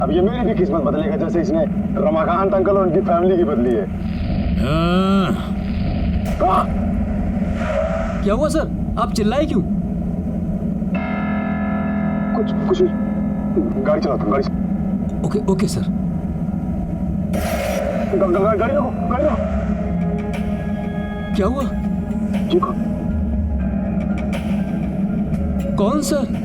अब ये मेरी भी किस्मत बदलेगा जैसे इसने रमाकांत अंकल और उनकी फैमिली की बदली है। क्या हुआ सर, आप चिल्लाए क्यों? कुछ नहीं, गाड़ी चलाता हूँ, गाड़ी। Okay okay sir. गाड़ी रोको, गाड़ी रोको। क्या हुआ? देखो। कौन सर?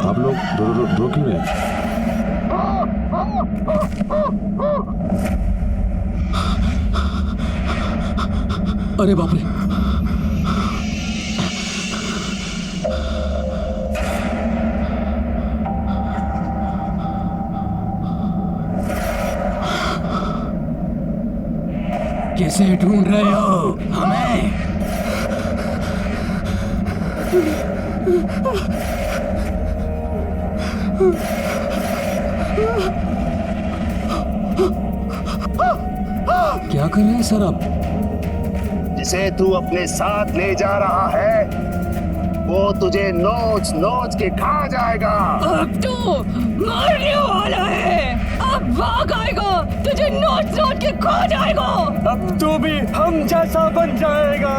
आप लोग रो क्यों रहे? अरे बाप रे, कैसे ढूंढ रहे हो हमें? क्या कर रहे हैं सर आप? जिसे तू अपने साथ ले जा रहा है वो तुझे नोच नोच के खा जाएगा। अब तू मरने वाला है, अब भाग आएगा, तुझे नोच नोच के खा जाएगा। अब तू भी हम जैसा बन जाएगा।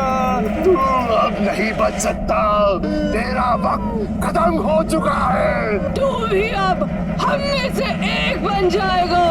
तू अब नहीं बच सकता, तेरा वक्त खत्म हो चुका है। तू भी अब हम में से एक बन जाएगा।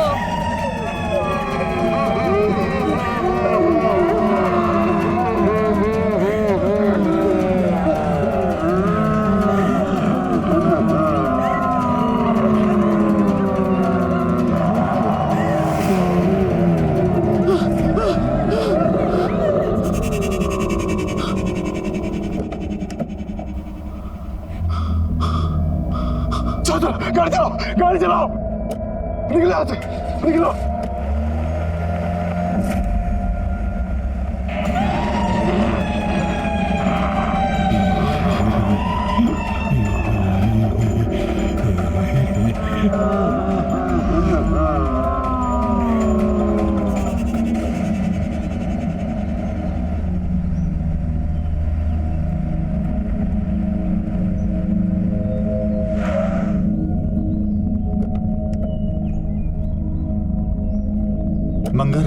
गाड़ी चलाओ, निकलो यहाँ से, निकलो। मंगर,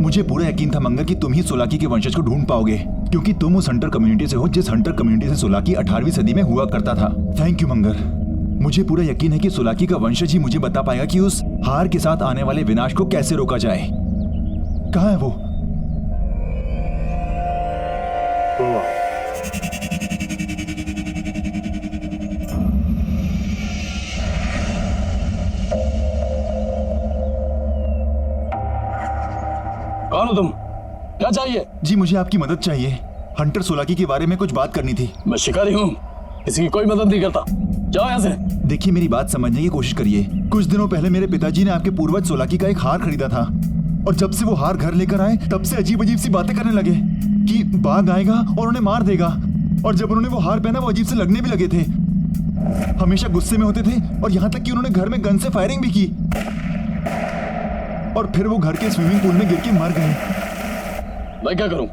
मुझे पूरा यकीन था मंगर कि तुम ही सोलाकी के वंशज को ढूंढ पाओगे, क्योंकि तुम उस हंटर कम्युनिटी से हो जिस हंटर कम्युनिटी से सोलाकी 18वीं सदी में हुआ करता था। थैंक यू मंगर, मुझे पूरा यकीन है कि सोलाकी का वंशज ही मुझे बता पाएगा कि उस हार के साथ आने वाले विनाश को कैसे रोका जाए। कहाँ है वो? कौन हो तुम? क्या चाहिए? जी मुझे आपकी मदद चाहिए। हंटर सोलाकी के बारे में कुछ बात करनी थी। मैं शिकारी हूँ, किसी की कोई मदद नहीं करता। जाओ यहाँ से। देखिए मेरी बात समझने की कोशिश करिए। कुछ दिनों पहले मेरे पिताजी ने आपके पूर्वज सोलाकी का एक हार खरीदा था, और जब से वो हार घर लेकर आए तब से अजीब अजीब सी बातें करने लगे कि बाघ आएगा और उन्हें मार देगा। और जब उन्होंने वो हार पहना वो अजीब से लगने भी लगे थे, हमेशा गुस्से में होते थे, और यहाँ तक कि उन्होंने घर में गन से फायरिंग भी की, और फिर वो घर के स्विमिंग पूल में गिर के मर गए। मैं क्या करूं?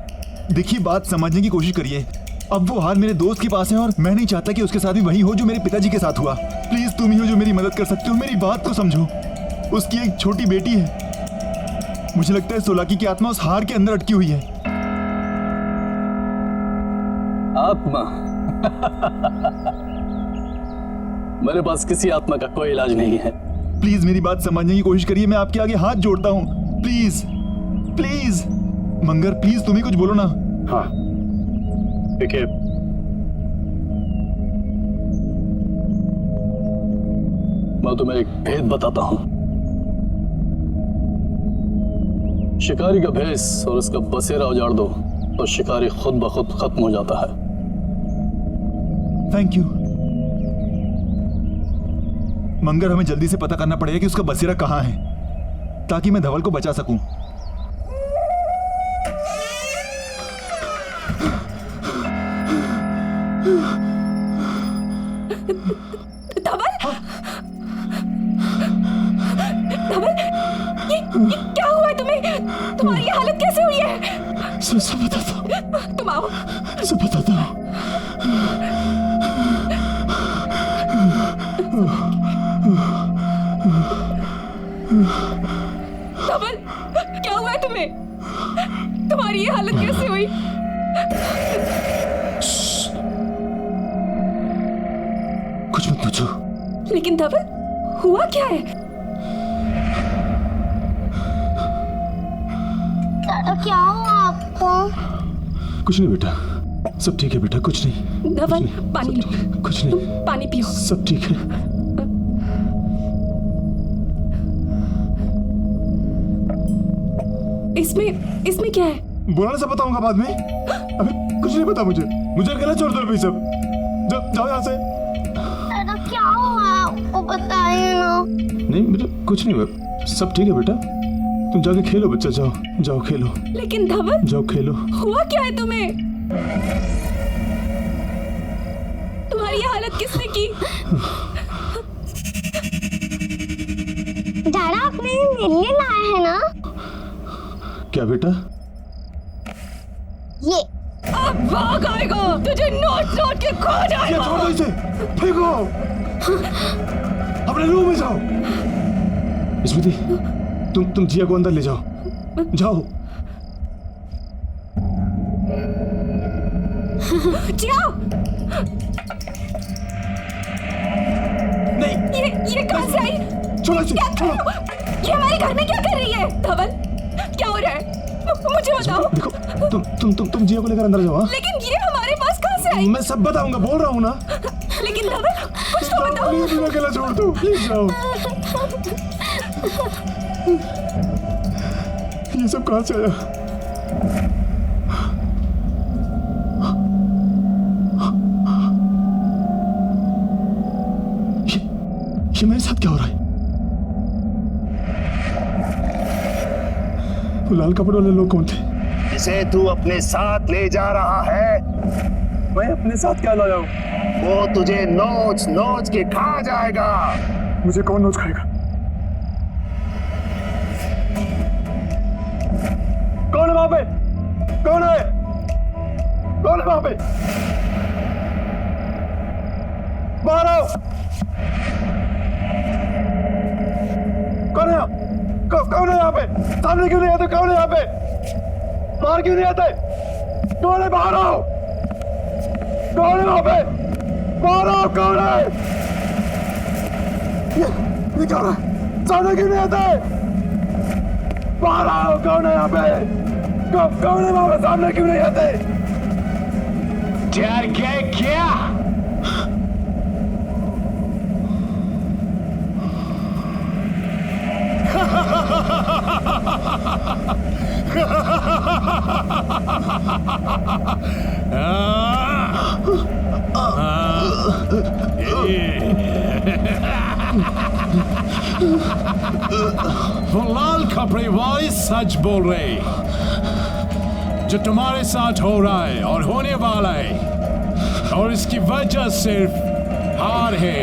देखिए बात समझने की कोशिश करिए। अब वो हार मेरे दोस्त के पास है और मैं नहीं चाहता कि उसके साथ भी वही हो जो मेरे पिताजी के साथ हुआ। प्लीज तुम ही हो जो मेरी मदद कर सकते हो। मेरी बात तो समझो। उसकी एक छोटी बेटी है। मुझे लगता है सोलाकी की आत्मा उस हार के अंदर अटकी हुई है। आत्मा? मेरे पास किसी आत्मा का कोई इलाज नहीं है। प्लीज मेरी बात समझने की कोशिश करिए। मैं आपके आगे हाथ जोड़ता हूँ। प्लीज प्लीज मंगर, प्लीज तुम ही कुछ बोलो ना। हाँ देखिए, मैं तुम्हें एक भेद बताता हूं। शिकारी का भेष और उसका बसेरा उजाड़ दो तो शिकारी खुद ब खुद खत्म हो जाता है। Thank you. मंगर, हमें जल्दी से पता करना पड़ेगा कि उसका बसेरा कहाँ है, ताकि मैं धवल को बचा सकूं। धवल, धवल, ये क्या हुआ है तुम्हें? तुम्हारी ये हालत कैसे हुई है? सब बताता हूँ, तुम आओ। सब बताता हूँ। धवल, क्या हुआ है तुम्हें? तुम्हारी ये हालत कैसे हुई? कुछ मत पूछो। लेकिन धवल, हुआ क्या है? दादा, क्या हुआ आपको? कुछ नहीं बेटा, सब ठीक है बेटा, कुछ नहीं। धवल, पानी लो। कुछ नहीं, तुम पानी पियो। सब ठीक है। इसमें क्या है? बोला सब बताऊंगा बाद में। अभी कुछ नहीं पता मुझे अकेला छोड़ दो अभी सब। जाओ यहाँ से। दादा, क्या हुआ आपको? बताइए ना। नहीं, मुझे कुछ नहीं हुआ, सब ठीक है बेटा। तुम जाके खेलो बच्चा, जाओ खेलो। लेकिन धवल, जाओ खेलो। हुआ क्या है तुम्हें? तुम्हारी ये हालत किसने की? दादा, आपने नीले लाए हैं ना? क्या बेटा? ये अब भाग आएगा, तुझे नोच के खो जाएगा। छोड़ दो इसे, फेंको। अपने रूम में जाओ। स्मृति, तुम जिया को अंदर ले जाओ। जिया, नहीं, ये कहाँ से आई? छोड़ो इसे, क्या कर छोड़ो। रहे हो? ये हमारे घर में क्या कर रही है? धवल, क्या हो रहा है? मुझे बताओ। देखो, तुम जिया को लेकर अंदर जाओ। हाँ? लेकिन ये हमारे पास कहाँ से आई? मैं सब बताऊंगा, बोल रहा हूँ ना। लेकिन धवल, कुछ तो बताओ। प्लीज मुझे अकेला छोड़ दो, प्लीज जाओ। ये सब कहाँ से आया? ये मेरे साथ क्या हो रहा है? वो लाल कपड़े वाले लोग कौन थे? इसे तू अपने साथ ले जा रहा है? मैं अपने साथ क्या लाया हूँ? वो तुझे नोच के खा जाएगा। मुझे कौन नोच खाएगा? कौन है वहां पे? कौन है वहां पे? बाहर आओ। कौन है यहाँ पे? सामने क्यों नहीं आते? कौन है यहाँ पे? बाहर क्यों नहीं आते? कौन है? बाहर आओ। कौन है वहां पे? बाहर आओ। कौन है? ये क्या हो रहा है? सामने क्यों नहीं आते? बाहर आओ। कौन है यहाँ पे? कौन है वहां पे? सामने क्यों नहीं आते? डर गए क्या? वो लाल कपड़े वाली सच बोल रहे। जो तुम्हारे साथ हो रहा है और होने वाला है, और इसकी वजह सिर्फ हार है।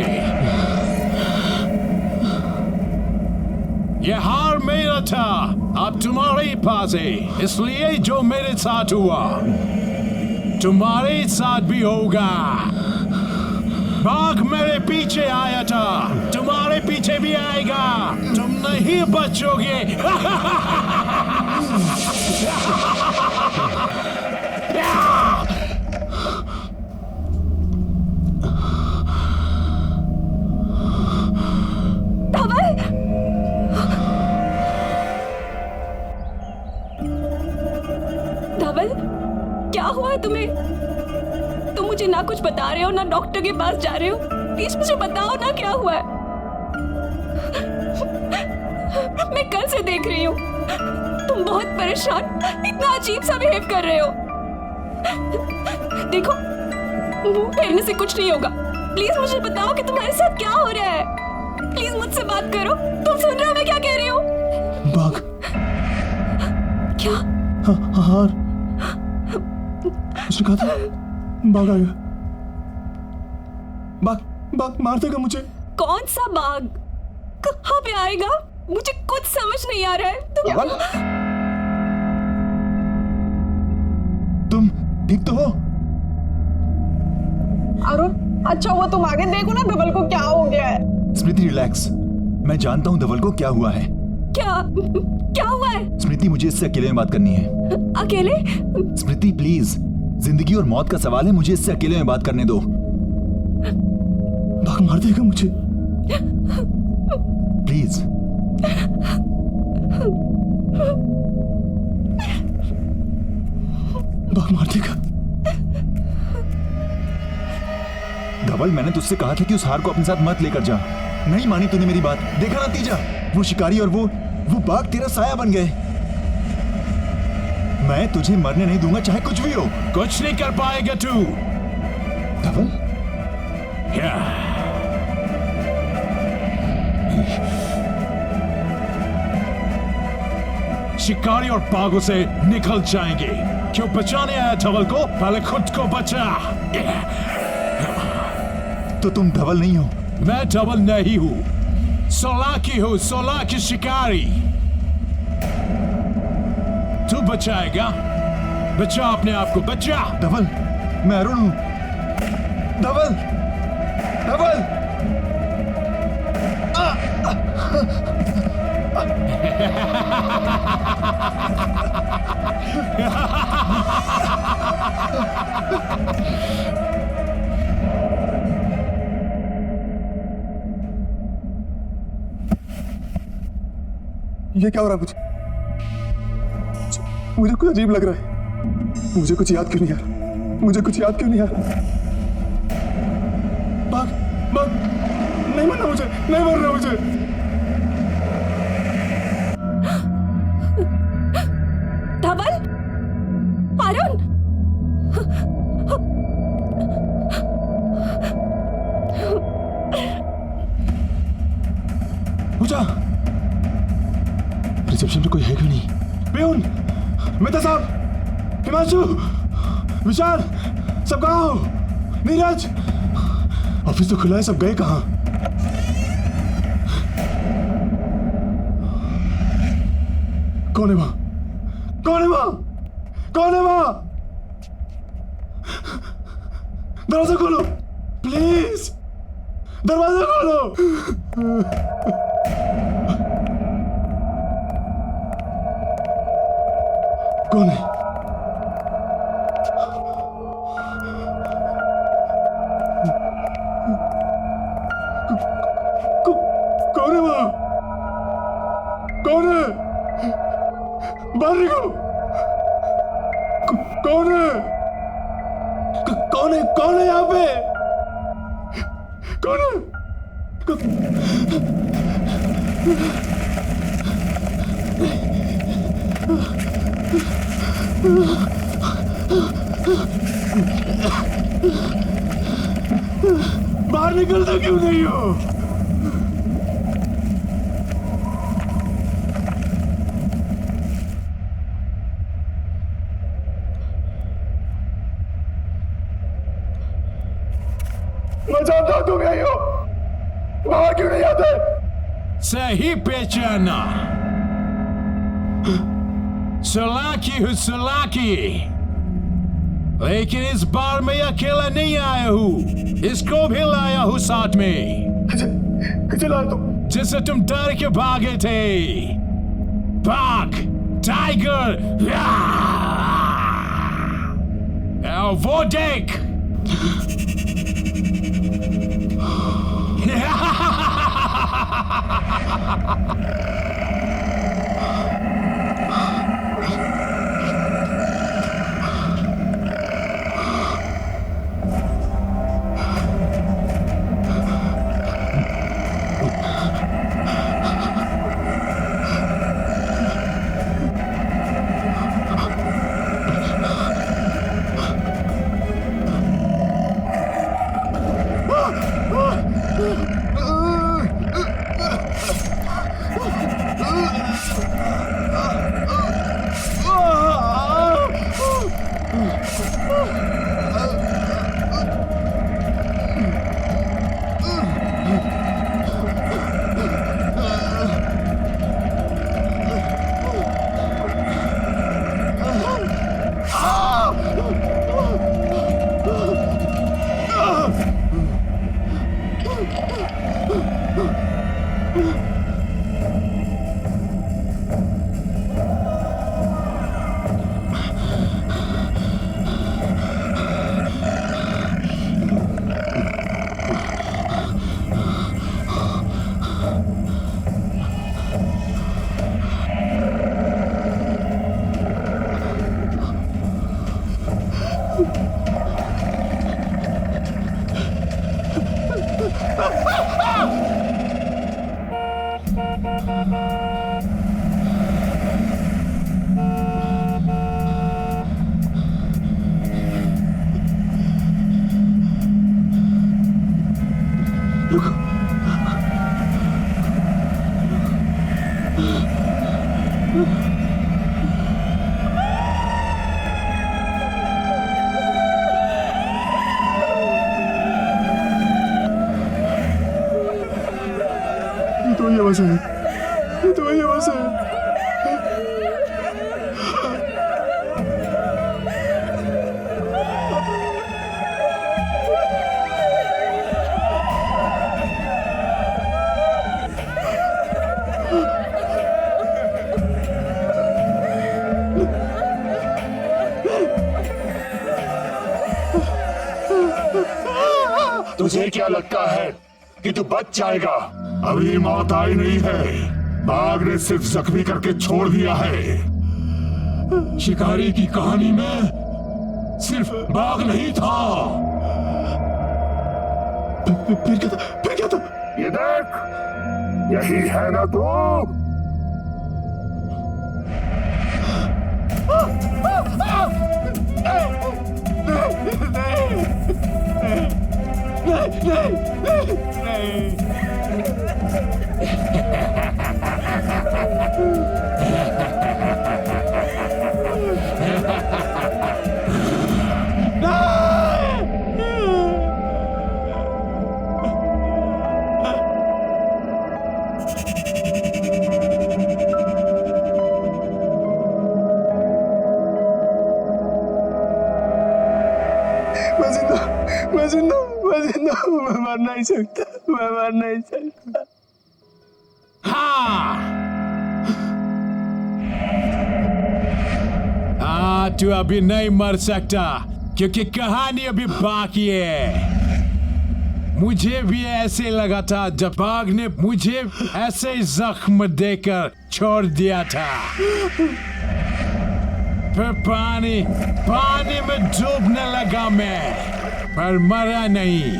ये हार मेरा था, अब तुम्हारे पास है। इसलिए जो मेरे साथ हुआ तुम्हारे साथ भी होगा। बाघ मेरे पीछे आया था, तुम्हारे पीछे भी आएगा। तुम नहीं बचोगे। धवल, क्या हुआ है तुम्हें? तुम मुझे ना कुछ बता रहे हो, ना डॉक्टर के पास जा रहे हो। प्लीज मुझे बताओ ना, क्या हुआ है? मैं कल से देख रही हूँ, तुम बहुत परेशान, इतना अजीब सा बिहेव कर रहे हो। देखो, मुंह फेरने से कुछ नहीं होगा। प्लीज मुझे बताओ कि तुम्हारे साथ क्या हो रहा है। बात करो। तुम सुन रहे हो मैं क्या कह रही हूँ? बाघ। क्या? हार। उसने कहा था बाघ आएगा। बाघ मार देगा मुझे। कौन सा बाघ? कहाँ पे आएगा? मुझे कुछ समझ नहीं आ रहा है। तुम ठीक तो हो? अरुण, अच्छा हुआ तुम आगे देखो ना धवल को क्या हो गया है। स्मृति रिलैक्स, मैं जानता हूँ धवल को क्या हुआ है। क्या हुआ है? स्मृति मुझे इससे अकेले में बात करनी है। अकेले? स्मृति प्लीज, जिंदगी और मौत का सवाल है, मुझे इससे अकेले में बात करने दो। बाघ मार देगा मुझे, प्लीज। बाघ मार देगा। धवल, मैंने तुझसे कहा था कि उस हार को अपने साथ मत लेकर जा। नहीं मानी तूने मेरी बात। देखा नतीजा, वो शिकारी और वो बाघ तेरा साया बन गए। मैं तुझे मरने नहीं दूंगा, चाहे कुछ भी हो। कुछ नहीं कर पाएगा तू। धवल, शिकारी और बाघों से निकल जाएंगे। क्यों बचाने आया धवल को? पहले खुद को बचा। तो तुम धवल नहीं हो? मैं धवल नहीं हूं, सोलाकी हूं, सोलाकी शिकारी। तू बचाएगा? बचा अपने आप को, बचा। धवल, मैं अरुण हूं। धवल, धवल। ये क्या हो रहा है मुझे कुछ अजीब लग रहा है। मुझे कुछ याद क्यों नहीं आ रहा? मुझे कुछ याद क्यों नहीं आ रहा? बाघ, बाघ, नहीं मरना मुझे, नहीं मरना मुझे। धवल, अरुण, पूजा, रिसेप्शन पे कोई है क्यों नहीं? प्यून, मेहता साहब, हिमांशु, विशाल, सब कहाँ हो? नीरज, ऑफिस तो खुला है, सब गए कहाँ? कौन है वहां? कौन है वहां? कौन है वहां? दरवाजा खोलो, प्लीज, दरवाजा खोलो। कौन है? कौन है वहां? कौन है? बाहर निकलो। कौन है? कौन है? कौन है यहाँ पे? कौन है? बाहर निकलता क्यों नहीं हो? मैं जानता हूं तुम यही हो, बाहर क्यों नहीं आते? सही पहचाना, सोलाकी हूँ, सोलाकी। लेकिन इस बार मैं अकेला नहीं आया हूँ, इसको भी लाया हूँ साथ में। चला तुम, जिससे तुम डर के भागे थे। बाघ, टाइगर, वो देख। तो ये बस है, तो ये बस है। तुझे क्या लगता है कि तू बच जाएगा? अभी मौत आई नहीं है, बाघ ने सिर्फ जख्मी करके छोड़ दिया है। शिकारी की कहानी में सिर्फ बाघ नहीं था। फिर क्या था? फिर क्या था? ये देख, यही है ना तू? मैं मर नहीं सकता, मैं मर नहीं सकता। हाँ, तू अभी नहीं मर सकता क्योंकि कहानी अभी बाकी है। मुझे भी ऐसे लगा था जब बाघ ने मुझे ऐसे जख्म देकर छोड़ दिया था। फिर पानी में डूबने लगा मैं, पर मरा नहीं।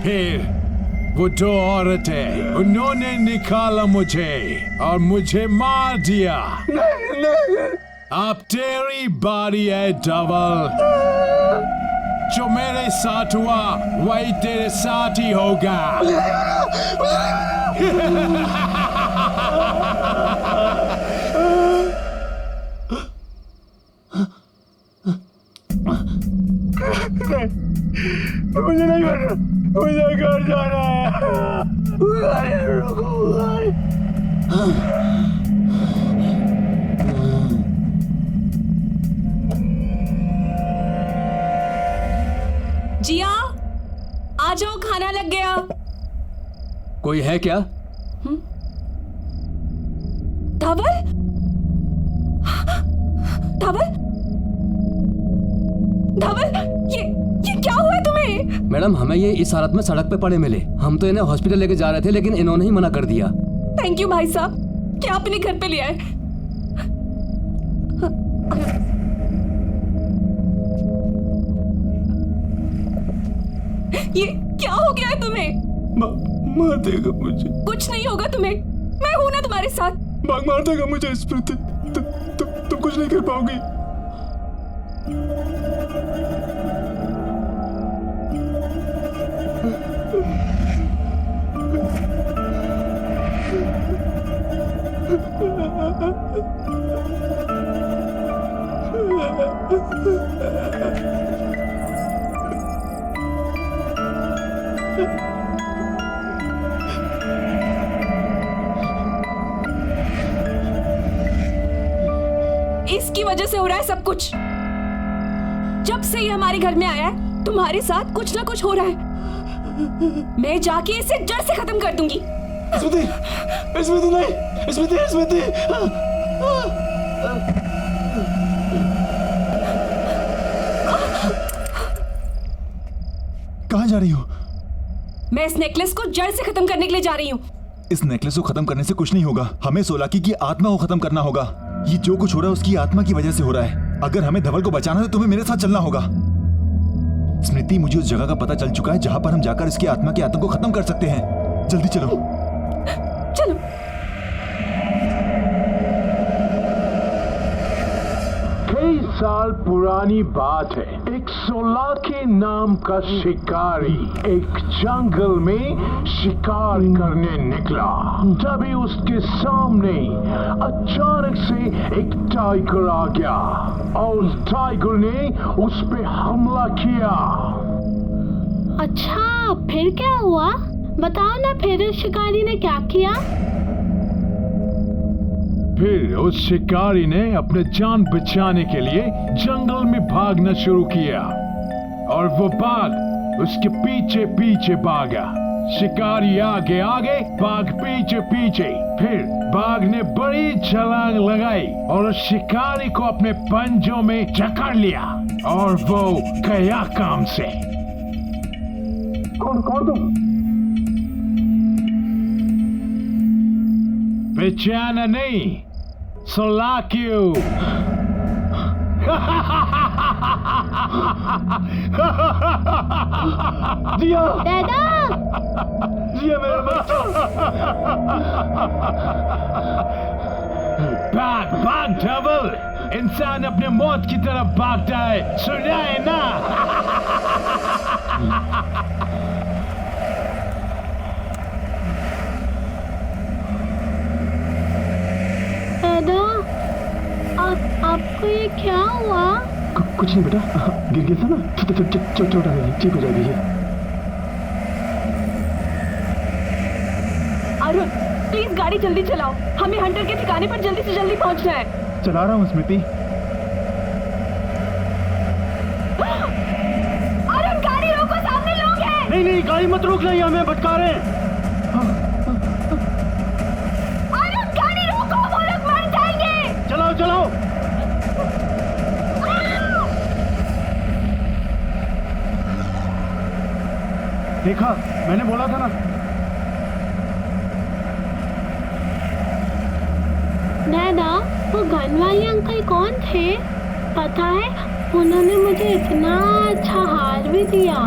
फिर वो दो औरतें, उन्होंने निकाला मुझे और मुझे मार दिया। अब तेरी बारी है डबल। जो मेरे साथ हुआ वही तेरे साथ ही होगा। मुझे नहीं करना, मुझे घर जाना है। जिया, आ जाओ, खाना लग गया। कोई है क्या? धवल, धवल, धवल, ये क्या हुआ तुम्हें? मैडम, हमें ये इस हालत में सड़क पे पड़े मिले। हम तो इन्हें हॉस्पिटल लेके जा रहे थे, लेकिन इन्होंने ही मना कर दिया। थैंक यू भाई साहब, क्या अपने घर पे ले आए। ये क्या हो गया है तुम्हें? मार देगा मुझे। कुछ नहीं होगा तुम्हें, मैं हूं ना तुम्हारे साथ। बाघ मार देगा मुझे स्मृति। तुम कुछ नहीं कर पाओगी। इसकी वजह से हो रहा है सब कुछ। जब से ये हमारे घर में आया है, तुम्हारे साथ कुछ ना कुछ हो रहा है। मैं जाके इसे जड़ से खत्म कर दूंगी। स्मृति, स्मृति नहीं, स्मृति, स्मृति। कहाँ जा रही हो? मैं इस नेकलेस को जड़ से खत्म करने के लिए जा रही हूँ। इस नेकलेस को खत्म करने से कुछ नहीं होगा। हमें सोलाकी की आत्मा को खत्म करना होगा। ये जो कुछ हो रहा है उसकी आत्मा की वजह से हो रहा है। अगर हमें धवल को बचाना है तो तुम्हें मेरे साथ चलना होगा। स्मृति, मुझे उस जगह का पता चल चुका है जहां पर हम जाकर इसकी आत्मा के आतंक को खत्म कर सकते हैं। जल्दी चलो। चलो। कई साल पुरानी बात है। एक सोलाकी नाम का शिकारी एक जंगल में शिकार करने निकला। तभी उसके सामने अचानक से एक टाइगर आ गया और टाइगर ने उस पे हमला किया। अच्छा, फिर क्या हुआ? बताओ ना, फिर उस शिकारी ने क्या किया? फिर उस शिकारी ने अपने जान बचाने के लिए जंगल में भागना शुरू किया और वो बाघ उसके पीछे पीछे भागा। शिकारी आगे आगे, बाघ पीछे पीछे। फिर बाघ ने बड़ी छलांग लगाई और उस शिकारी को अपने पंजों में जकड़ लिया और वो गया काम से। कौन तुम? बेचाना नहीं, सोलाक्यू। जिया, दादा, जिया मेरा बच्चा। भाग भाग धवल, इंसान अपने मौत की तरफ भागता है, सुना है ना? दादा, आपको ये क्या हुआ? कुछ नहीं बेटा, गिर गया था ना, चोट आ गई, ठीक हो जाएगी ये। अरुण, प्लीज गाड़ी जल्दी चलाओ। हमें हंटर के ठिकाने पर जल्दी से जल्दी पहुंचना है। चला रहा हूँ स्मृति। अरुण, गाड़ी रोको, सामने लोग हैं। नहीं, गाड़ी मत रोक, नहीं हमें भटका रहे हैं। अरुण, गाड़ी रोको, वो लोग मर जाएंगे। चलाओ। देखा, मैंने बोला था ना। दादा, वो गन वाले अंकल कौन थे? पता है, उन्होंने मुझे इतना अच्छा हार भी दिया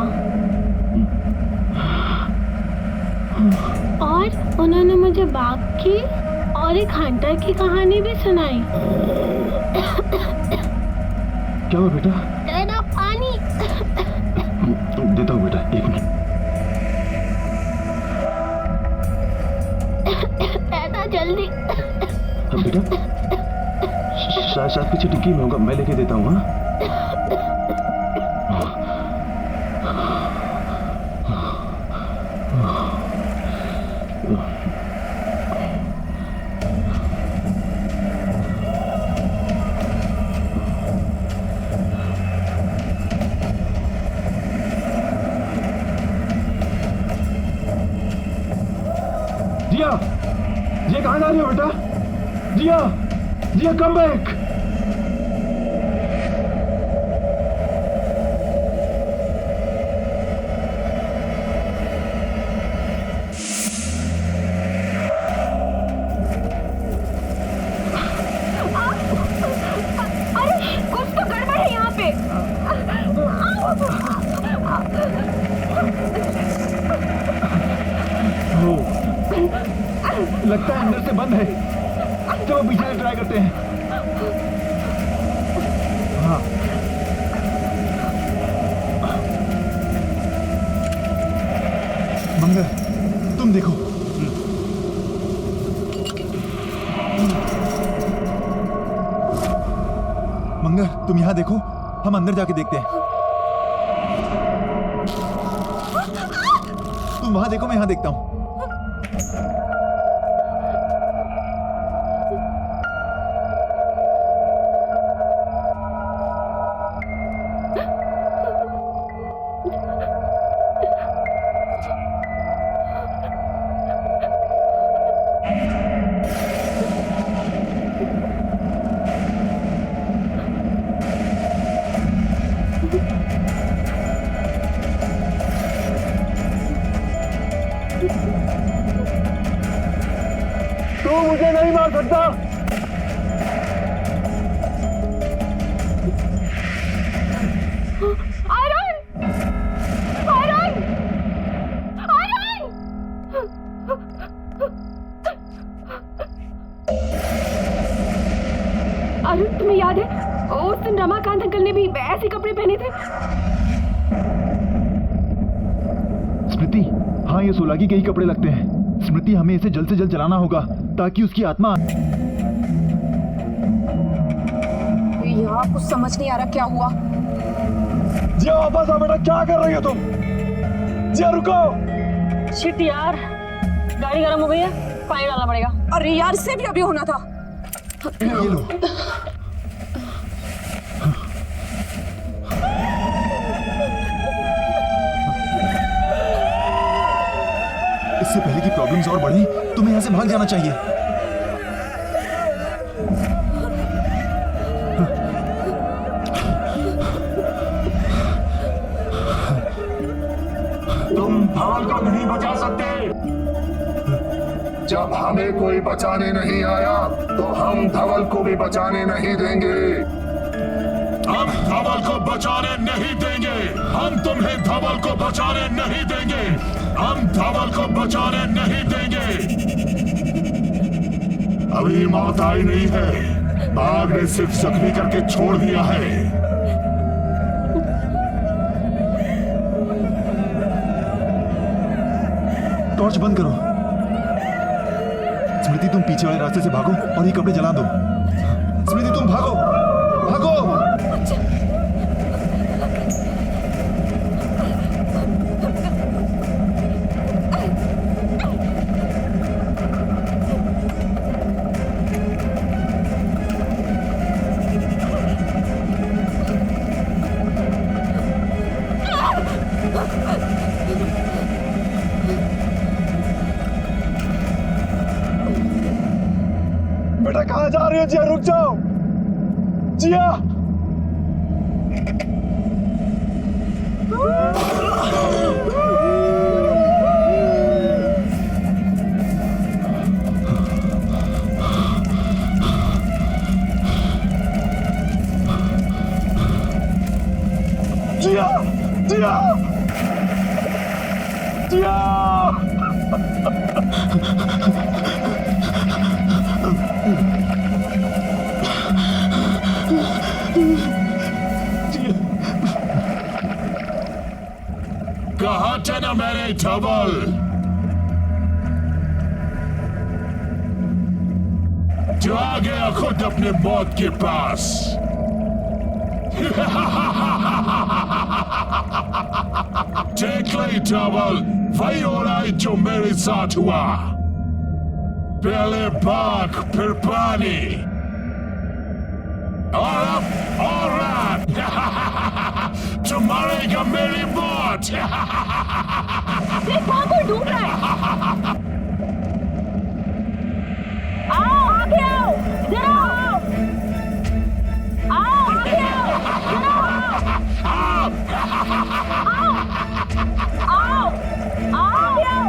और उन्होंने मुझे बाघ की और एक हंटर की कहानी भी सुनाई। क्या हुआ बेटा? दादा, पानी। देता हूँ बेटा, एक मिनट। दादा, जल्दी। बेटा, शायद पीछे डिक्की में होगा, मैं लेके देता हूँ। हाँ, जिया कहाँ जा रही हो बेटा? जिया कम बैक। अरे, कुछ तो गड़बड़ है यहाँ पे। लगता है अंदर से बंद है। चलो पीछे से ट्राई करते हैं। हाँ, मंगर, तुम देखो। मंगर, तुम यहाँ देखो, हम अंदर जाके देखते हैं। तुम वहां देखो, मैं यहाँ देखता हूँ। तू मुझे नहीं मार सकता। अरुण, तुम्हें याद है उस दिन रमाकांत अंकल ने भी ऐसे कपड़े पहने थे? स्मृति, हाँ ये सोलाकी के ही कपड़े लगते हैं। स्मृति, हमें इसे जल्द से जल्द जलाना होगा ताकि उसकी आत्मा। यार कुछ समझ नहीं आ रहा क्या हुआ। जिया वापस आ बेटा, क्या कर रही हो तुम? जिया रुको। शिट यार, गाड़ी गर्म हो गई है, पानी डालना पड़ेगा। अरे यार, इससे भी अभी होना था। ये लो। इससे पहले कि प्रॉब्लम्स और बढ़े, तुम्हें यहाँ से भाग जाना चाहिए। तुम धवल को नहीं बचा सकते। जब हमें कोई बचाने नहीं आया तो हम धवल को भी बचाने नहीं देंगे। हम धवल को बचाने नहीं देंगे। हम तुम्हें धवल को बचाने नहीं देंगे। हम धवल को बचाने नहीं देंगे। अभी मौत आई नहीं है, बाघ ने सिर्फ जख्मी करके छोड़ दिया है। टॉर्च बंद करो। स्मृति, तुम पीछे वाले रास्ते से भागो और ये कपड़े जला दो। स्मृति, तुम भागो भागो। बेटा कहाँ जा रही हो? जिया रुक जाओ। जिया जिया जिया जिया। कहा था ना मैंने धवल, जो आ गया खुद अपने मौत के पास। देख ले धवल, वही हो रहा है जो मेरे साथ हुआ। पहले बाघ, फिर पानी, और अब तुम्हारे का मेरी मौत। कौन को ढूंढ रहा है? आओ आगे आओ, जरा आओ। आओ आगे आओ, जरा आओ। आओ आओ आओ।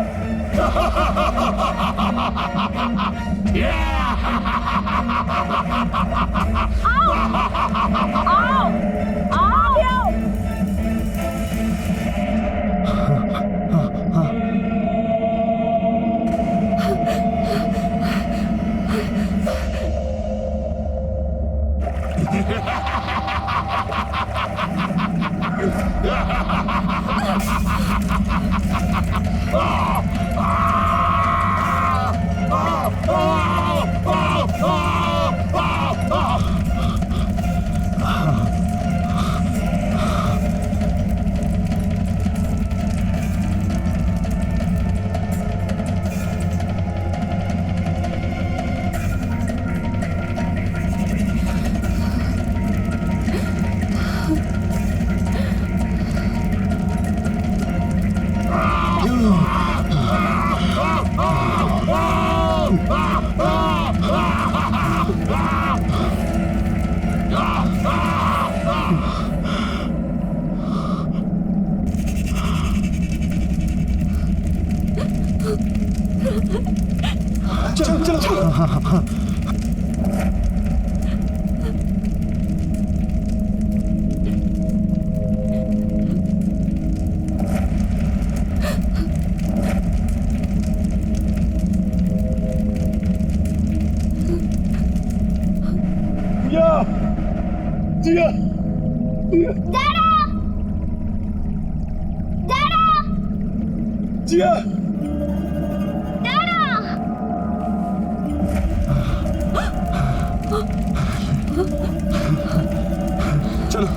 चलो चलो चलो। हाँ हाँ हाँ। जिया जिया जिया चलो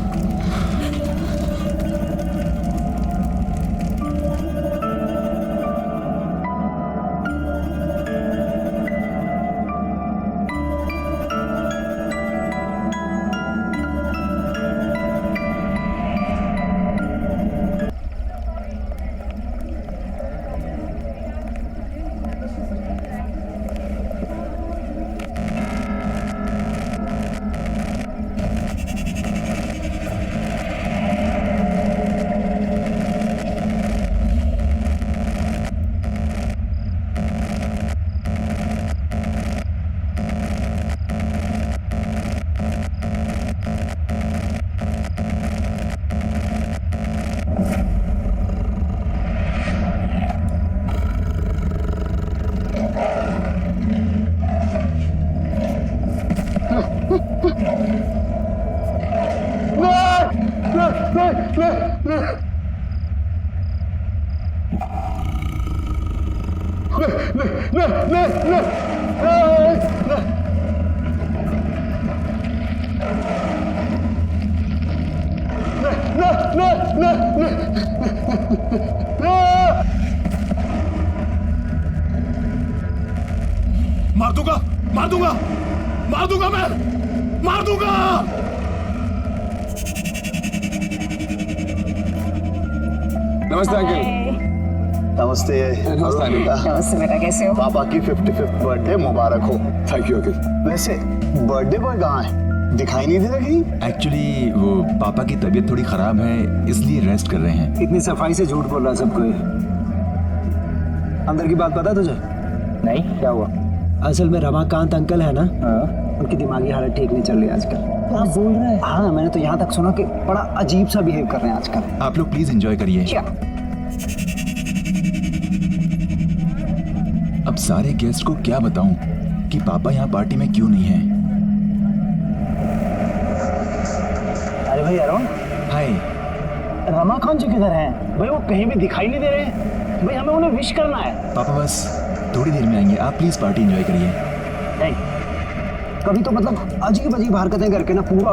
मार दूंगा मार दूंगा मार दूंगा मैं मार दूंगा। नमस्ते अंकल। नमस्ते नमस्ते अंकल। नमस्ते बेटा, कैसे हो? पापा की 55th बर्थडे मुबारक हो। Thank you uncle. वैसे बर्थडे बॉय कहाँ है? दिखाई नहीं दे रहा कहीं? एक्चुअली वो पापा की तबीयत थोड़ी खराब है, इसलिए रेस्ट कर रहे हैं। इतनी सफाई से झूठ बोल रहा सबको। अंदर की बात पता तुझे? नहीं, क्या हुआ? असल में रमाकांत अंकल है ना, उनकी दिमागी हालत ठीक नहीं चल रही आजकल। आप बोल रहे हैं? हाँ, मैंने तो यहाँ तक सुना कि बड़ा अजीब सा बिहेव कर रहे हैं आजकल। आप लोग प्लीज एंजॉय करिए। क्या? अब सारे गेस्ट को क्या बताऊं कि पापा यहाँ पार्टी में क्यों नहीं हैं। अरे भाई अरुण, हाय। रमाकांत जी किधर हैं? भाई वो कहीं भी दिखाई नहीं दे रहे हैं। भाई हमें उन्हें विश करना है। पापा बस थोड़ी देर में आएंगे, आप प्लीज पार्टी एंजॉय करिए। नहीं, कभी तो मतलब अजीब अजीब हरकतें करके ना पूरा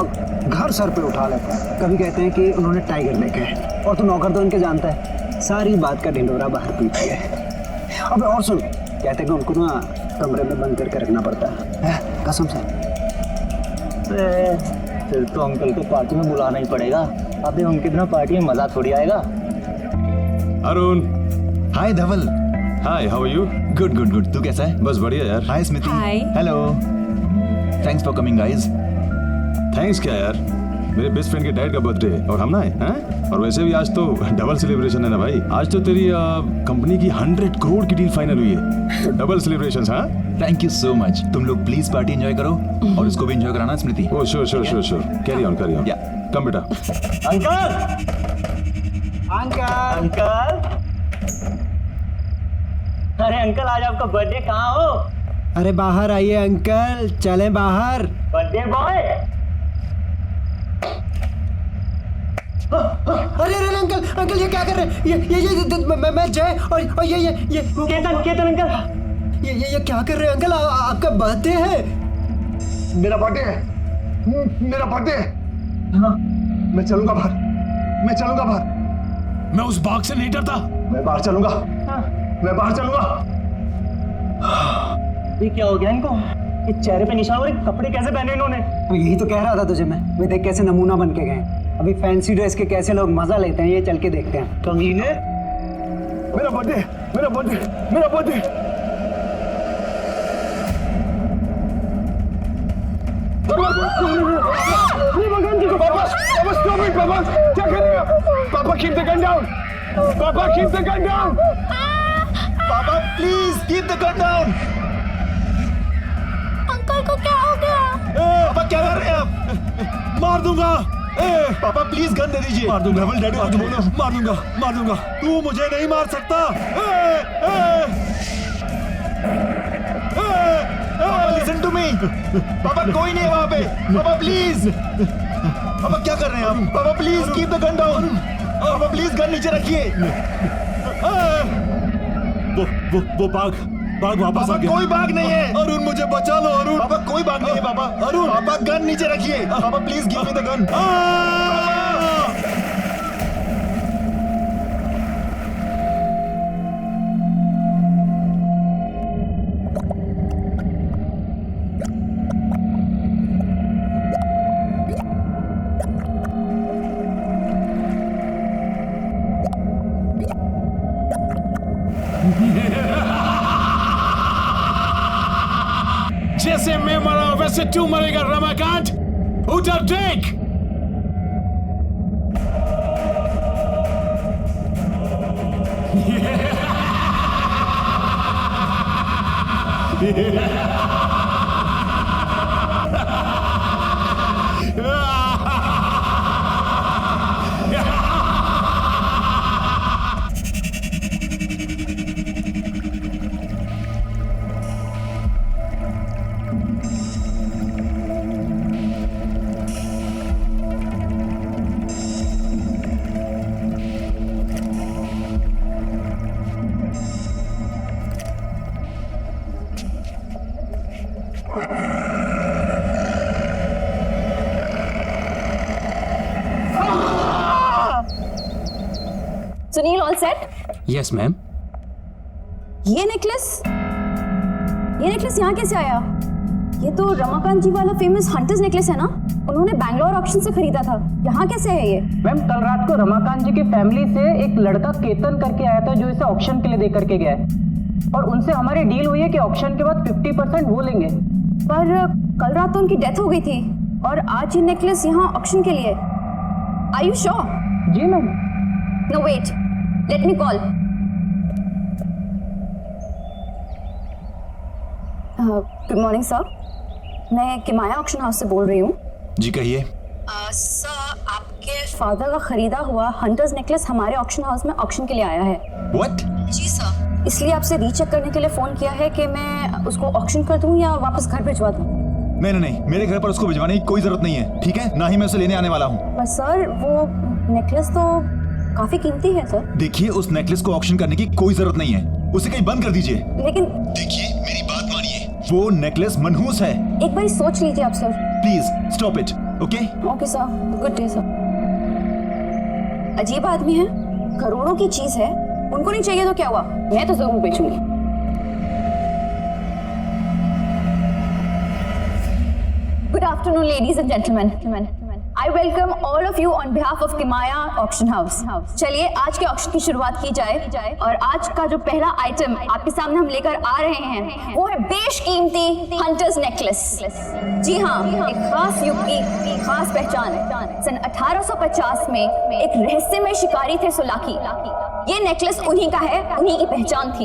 घर सर पे उठा लेते हैं। कभी कहते हैं कि उन्होंने टाइगर देखे है, और तू नौकर तो इनके जानता है, सारी बात का ढिंडोरा बाहर पीती है। अब और सुन, कहते हैं कि उनको ना कमरे में बंद करके रखना पड़ता है, कसम से। फिर तो अंकल को पार्टी में बुलाना ही पड़ेगा। अबे उनके बिना पार्टी में मजा थोड़ी आएगा। Arun. Hi Dhaval. Hi, how are you? Good good good. तू कैसा है? बस बढ़िया यार। Hi Smiti. Hi. Hello. Thanks for coming guys. Thanks क्या यार, मेरे बेस्ट फ्रेंड के डैड का बर्थडे है और हम ना हैं। और वैसे भी आज तो डबल सेलिब्रेशन है ना भाई। आज तो तेरी कंपनी की 100 करोड़ की डील फाइनल हुई है, तो डबल सेलिब्रेशंस। हाँ, थैंक यू सो मच। तुम लोग प्लीज पार्टी एंजॉय करो और उसको भी एंजॉय कराना Smriti. Oh sure sure sure sure. Carry on carry on. Yeah. Come बेटा। अंकल अंकल अंकल, अरे अंकल आज आपका बर्थडे, कहाँ हो? अरे बाहर आइए अंकल, चलें बाहर। Birthday boy. अरे अरे अंकल अंकल, ये क्या कर रहे हैं? ये मैं जय और ये केतन केतन अंकल, ये क्या कर रहे हैं अंकल? आपका बर्थडे है? मेरा बर्थडे है, मेरा बर्थडे है। हाँ, मैं चलूंगा बाहर, मैं चलूंगा बाहर। मैं उस बाग से नहीं डरता। मैं बाहर चलूंगा, मैं बाहर चलूंगा। ये क्या हो गया इनको? ये चेहरे पे निशान और कपड़े कैसे पहने इन्होंने? तो यही तो कह रहा था तुझे मैं। वे देख कैसे नमूना बन के गए। अभी फैंसी ड्रेस के कैसे लोग मजा लेते हैं, ये चल के देखते हैं। कमीने। मेरा बर्थडे, मेरा बर्थडे, मेरा बर्थडे। पापा stop it, पापा क्या कर रहे हो? पापा keep the gun down, पापा keep the gun down, पापा keep the gun down. Uncle को क्या हो गया? पापा क्या कर रहे हैं आप? मार दूंगा। पापा प्लीज गन दे दीजिए। मार दूंगा। डबल डैडी मार दूंगा, मार दूंगा, मार दूंगा। तू मुझे नहीं मार सकता। पापा लिसन टू मी। पापा कोई नहीं है वहाँ पे। पापा प्लीज। पापा क्या कर रहे हैं आप? पापा please keep the gun down. पापा प्लीज गन नीचे रखिए। वो बाघ वापस पापा आ गया। कोई बाघ नहीं है। अरुण मुझे बचा लो अरुण। पापा कोई बाघ नहीं है पापा। अरुण। पापा गन नीचे रखिए। पापा please give me the gun. जैसे मैं मरा वैसे तू मरेगा रमाकांत। उधर देख। Sunil all set? Yes ma'am. ये नेकलेस यहाँ कैसे आया? ये तो रमाकांत जी वाला फेमस हंटर्स नेकलेस है ना? उन्होंने बैंगलोर ऑक्शन से खरीदा था। यहाँ कैसे है ये? मैम कल रात को रमाकांत जी की फैमिली से एक लड़का केतन करके आया था जो इसे ऑक्शन के लिए दे करके गया है, और उनसे हमारी डील हुई है कि ऑक्शन के बाद 50% वो लेंगे। पर कल रात तो उनकी डेथ हो गई थी और आज ये नेकलेस यहाँ ऑक्शन के लिए। Are you sure? जी ma'am. No wait, let me call. Good morning sir, मैं किमाया ऑक्शन हाउस से बोल रही हूँ। जी कहिए। सर, आपके फादर का खरीदा हुआ हंटर्स नेकलेस हमारे ऑक्शन हाउस में ऑक्शन के लिए आया है। व्हाट? जी सर, इसलिए आपसे रीचेक करने के लिए फोन किया है कि मैं उसको ऑक्शन कर दूं या वापस घर भिजवा दूं। नहीं, मेरे घर पर उसको भिजवाने की कोई जरूरत नहीं है, ठीक है? ना ही मैं उसे लेने आने वाला हूँ। पर सर, वो नेकलेस तो काफी कीमती है सर। देखिए, उस नेकलेस को ऑक्शन करने की कोई जरूरत नहीं है, उसे कहीं बंद कर दीजिए। लेकिन देखिए, मेरी बात मानिए, वो नेकलेस मनहूस है। एक बार सोच लीजिए आप sir. Please stop it. Okay okay sir, good day sir. अजीब आदमी है, करोड़ों की चीज है, उनको नहीं चाहिए तो क्या हुआ, मैं तो जरूर बेचूंगी। Good afternoon, ladies and gentlemen. I welcome all of you on behalf of Kimaya Auction House. चलिए आज के ऑक्शन की शुरुआत की जाए और आज का जो पहला आइटम आपके सामने हम लेकर आ रहे हैं वो है बेशकीमती हंटर्स नेकलेस। जी हाँ, एक खास युग की खास पहचान। सन 1850 में एक रहस्यमय शिकारी थे सोलाकी। ये नेकलेस उन्हीं का है, उन्हीं की पहचान थी।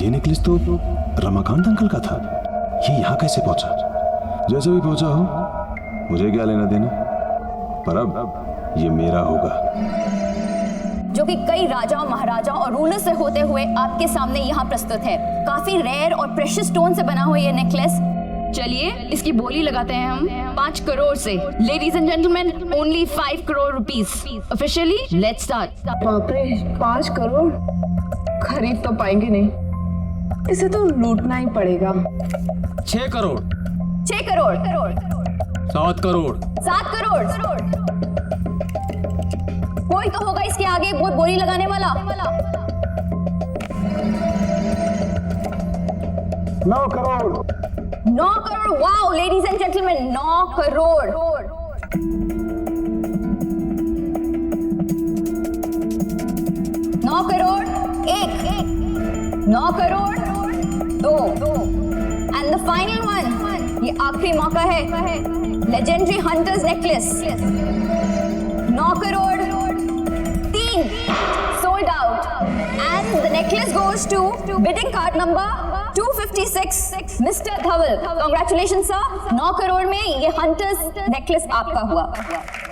ये नेकलेस तो रमाकांत अंकल का था। ये यहाँ कैसे पहुंचा? जैसे भी पहुंचा हो, मुझे क्या लेना देना, पर अब ये मेरा होगा। जो कि कई राजाओं, महाराजाओं और रूलर से होते हुए आपके सामने यहाँ प्रस्तुत है। काफी रेयर और प्रेशियस स्टोन से बना हुआ ये नेकलेस। चलिए इसकी बोली लगाते हैं हम 5 करोड़ से। Ladies and gentleman, only 5 crore rupees. Officially let's start. बाप रे, 5 करोड़ खरीद तो पाएंगे नहीं, इसे तो लूटना ही पड़ेगा। 6 करोड़। 6 करोड़। 7 करोड़। 7 करोड़। कोई तो होगा इसके आगे बहुत बोली लगाने वाला। 9 crore. 9 crore. Wow ladies and gentleman, 9 crore. 9 crore 1, 9 crore 2, and the final one, ये आखिरी मौका है। Legendary hunters necklace 9 crore 3, sold sold out. And the necklace goes to bidding card number 256, Mr. Dhaval. Congratulations, sir. 9 crore में ये हंटर्स नेकलेस आपका हुआ.